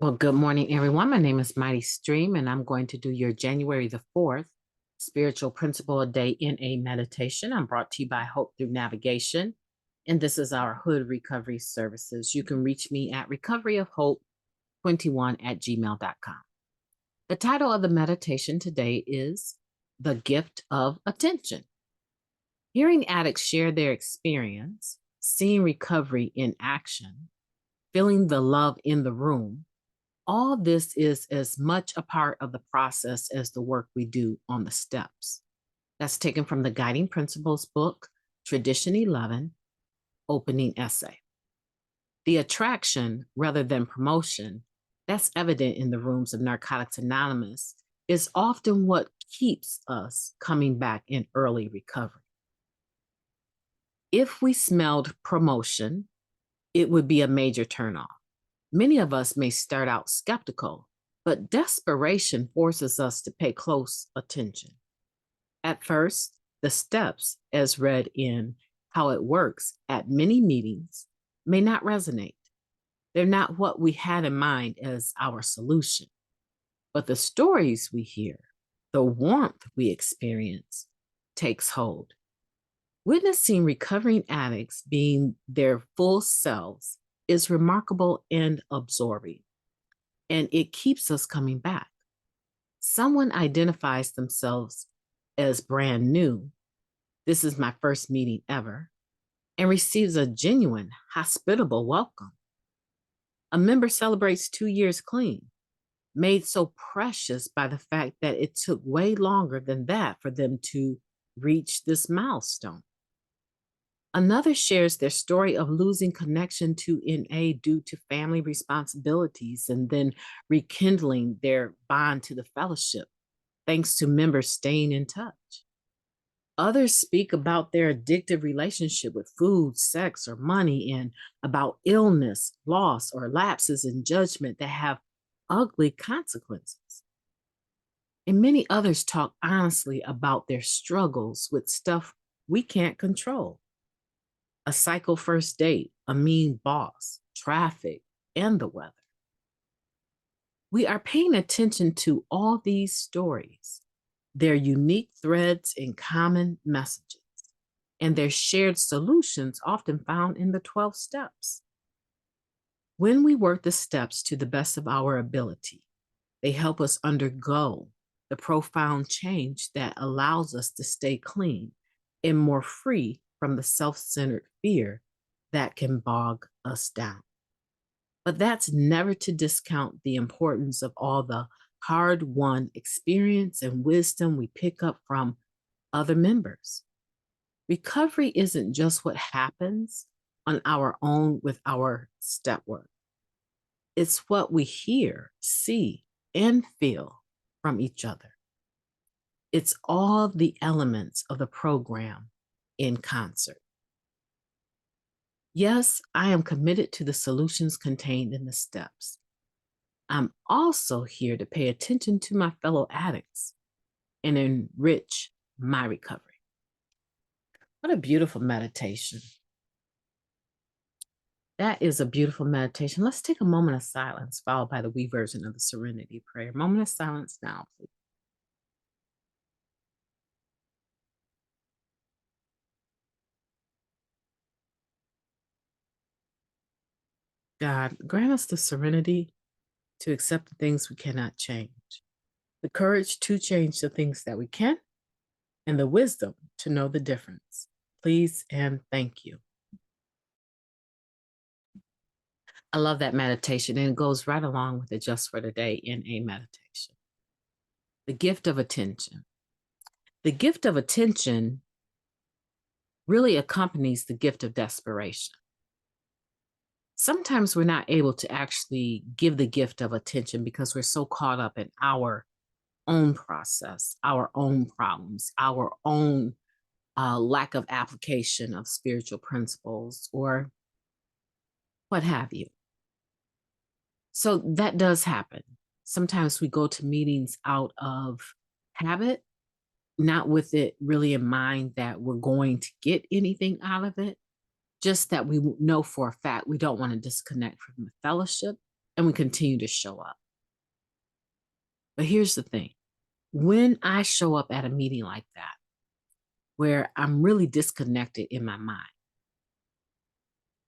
Well, good morning, everyone. My name is Mighty Stream, and I'm going to do your January the 4th Spiritual Principle a Day in a Meditation. I'm brought to you by Hope Through Navigation, and this is our H.O.D Recovery Services. You can reach me at recoveryofhope21@gmail.com. The title of the meditation today is The Gift of Attention. Hearing addicts share their experience, seeing recovery in action, feeling the love in the room, all this is as much a part of the process as the work we do on the steps. That's taken from the Guiding Principles book, Tradition 11, opening essay. The attraction rather than promotion that's evident in the rooms of Narcotics Anonymous is often what keeps us coming back in early recovery. If we smelled promotion, it would be a major turnoff. Many of us may start out skeptical, but desperation forces us to pay close attention. At first, the steps, as read in How It Works at many meetings, may not resonate. They're not what we had in mind as our solution. But the stories we hear, the warmth we experience, takes hold. Witnessing recovering addicts being their full selves is remarkable and absorbing, and it keeps us coming back. Someone identifies themselves as brand new, this is my first meeting ever, and receives a genuine, hospitable welcome. A member celebrates 2 years clean, made so precious by the fact that it took way longer than that for them to reach this milestone. Another shares their story of losing connection to NA due to family responsibilities and then rekindling their bond to the fellowship, thanks to members staying in touch. Others speak about their addictive relationship with food, sex, or money, and about illness, loss, or lapses in judgment that have ugly consequences. And many others talk honestly about their struggles with stuff we can't control. A psycho first date, a mean boss, traffic, and the weather. We are paying attention to all these stories, their unique threads and common messages, and their shared solutions often found in the 12 steps. When we work the steps to the best of our ability, they help us undergo the profound change that allows us to stay clean and more free from the self-centered fear that can bog us down. But that's never to discount the importance of all the hard-won experience and wisdom we pick up from other members. Recovery isn't just what happens on our own with our step work. It's what we hear, see, and feel from each other. It's all the elements of the program in concert. Yes, I am committed to the solutions contained in the steps. I'm also here to pay attention to my fellow addicts and enrich my recovery. What a beautiful meditation. That is a beautiful meditation. Let's take a moment of silence, followed by the we version of the Serenity Prayer. Moment of silence now, please. God, grant us the serenity to accept the things we cannot change, the courage to change the things that we can, and the wisdom to know the difference. Please and thank you. I love that meditation, and it goes right along with it just for today in a meditation. The gift of attention. The gift of attention really accompanies the gift of desperation. Sometimes we're not able to actually give the gift of attention because we're so caught up in our own process, our own problems, our own lack of application of spiritual principles or what have you. So that does happen. Sometimes we go to meetings out of habit, not with it really in mind that we're going to get anything out of it, just that we know for a fact we don't want to disconnect from the fellowship and we continue to show up. But here's the thing. When I show up at a meeting like that, where I'm really disconnected in my mind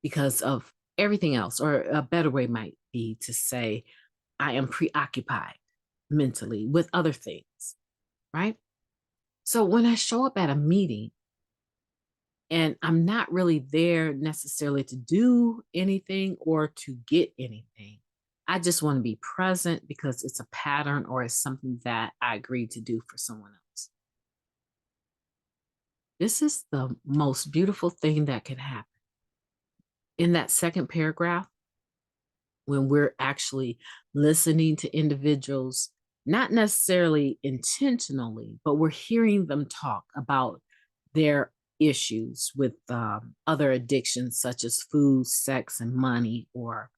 because of everything else, or a better way might be to say, I am preoccupied mentally with other things, right? So when I show up at a meeting and I'm not really there necessarily to do anything or to get anything, I just want to be present because it's a pattern or it's something that I agreed to do for someone else. This is the most beautiful thing that can happen. In that second paragraph, when we're actually listening to individuals, not necessarily intentionally, but we're hearing them talk about their issues with other addictions such as food, sex, and money, or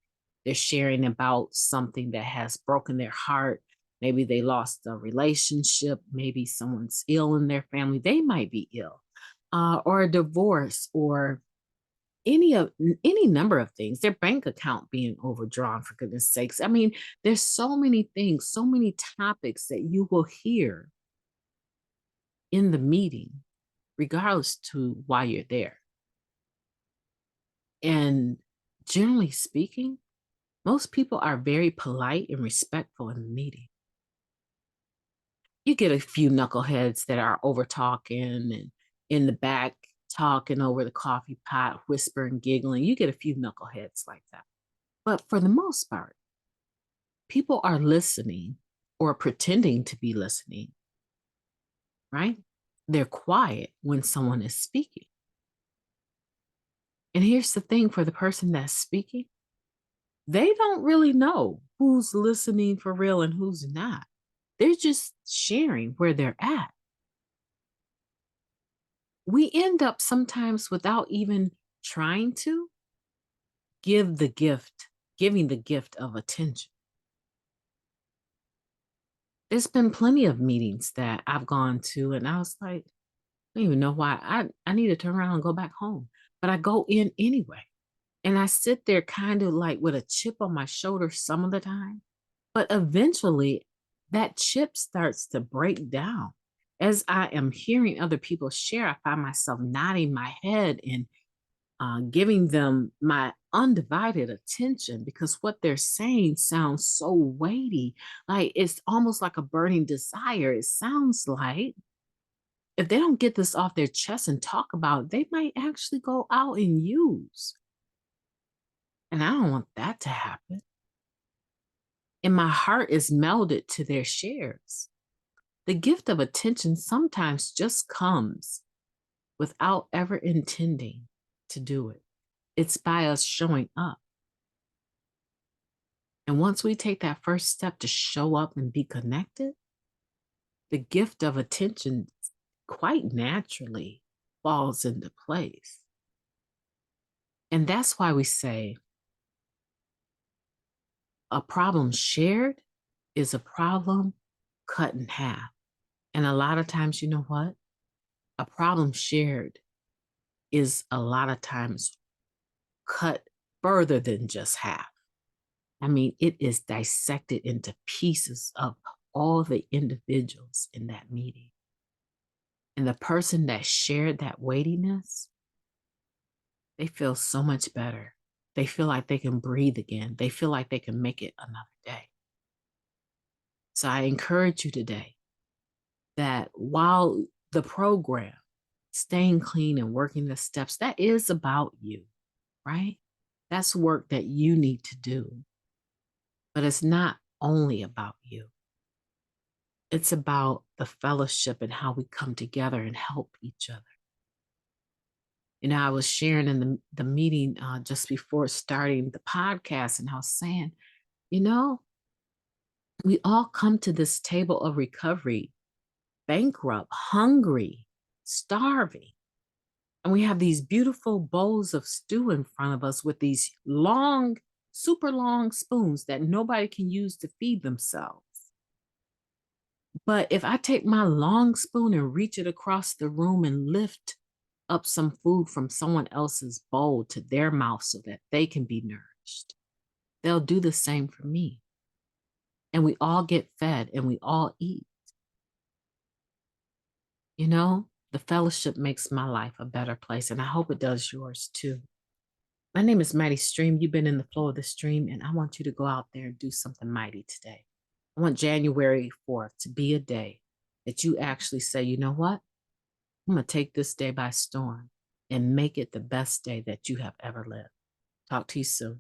they're sharing about something that has broken their heart. Maybe they lost a relationship. Maybe someone's ill in their family. They might be ill, or a divorce, or any number of things, their bank account being overdrawn, for goodness sakes. I mean, there's so many things, so many topics that you will hear in the meeting, regardless to why you're there. And generally speaking, most people are very polite and respectful in the meeting. You get a few knuckleheads that are over talking and in the back talking over the coffee pot, whispering, giggling. You get a few knuckleheads like that. But for the most part, people are listening or pretending to be listening, right? They're quiet when someone is speaking. And here's the thing, for the person that's speaking, they don't really know who's listening for real and who's not. They're just sharing where they're at. We end up sometimes, without even trying to, giving the gift of attention. There's been plenty of meetings that I've gone to and I was like, I don't even know why I need to turn around and go back home. But I go in anyway. And I sit there kind of like with a chip on my shoulder some of the time. But eventually that chip starts to break down. As I am hearing other people share, I find myself nodding my head and giving them my undivided attention, because what they're saying sounds so weighty. Like it's almost like a burning desire. It sounds like if they don't get this off their chest and talk about it, they might actually go out and use. And I don't want that to happen. And my heart is melded to their shares. The gift of attention sometimes just comes without ever intending to do it. It's by us showing up. And once we take that first step to show up and be connected, the gift of attention quite naturally falls into place. And that's why we say a problem shared is a problem cut in half. And a lot of times, you know what? A problem shared is a lot of times cut further than just half. I mean, it is dissected into pieces of all the individuals in that meeting. And the person that shared that weightiness, they feel so much better. They feel like they can breathe again. They feel like they can make it another day. So I encourage you today that while the program, staying clean and working the steps, that is about you, right? That's work that you need to do. But it's not only about you. It's about the fellowship and how we come together and help each other. You know, I was sharing in the meeting just before starting the podcast, and I was saying, you know, we all come to this table of recovery bankrupt, hungry, starving. And we have these beautiful bowls of stew in front of us with these long, super long spoons that nobody can use to feed themselves. But if I take my long spoon and reach it across the room and lift up some food from someone else's bowl to their mouth so that they can be nourished, they'll do the same for me. And we all get fed and we all eat. You know, the fellowship makes my life a better place, and I hope it does yours too. My name is Mighty Stream. You've been in the flow of the stream, and I want you to go out there and do something mighty today. I want January 4th to be a day that you actually say, you know what? I'm going to take this day by storm and make it the best day that you have ever lived. Talk to you soon.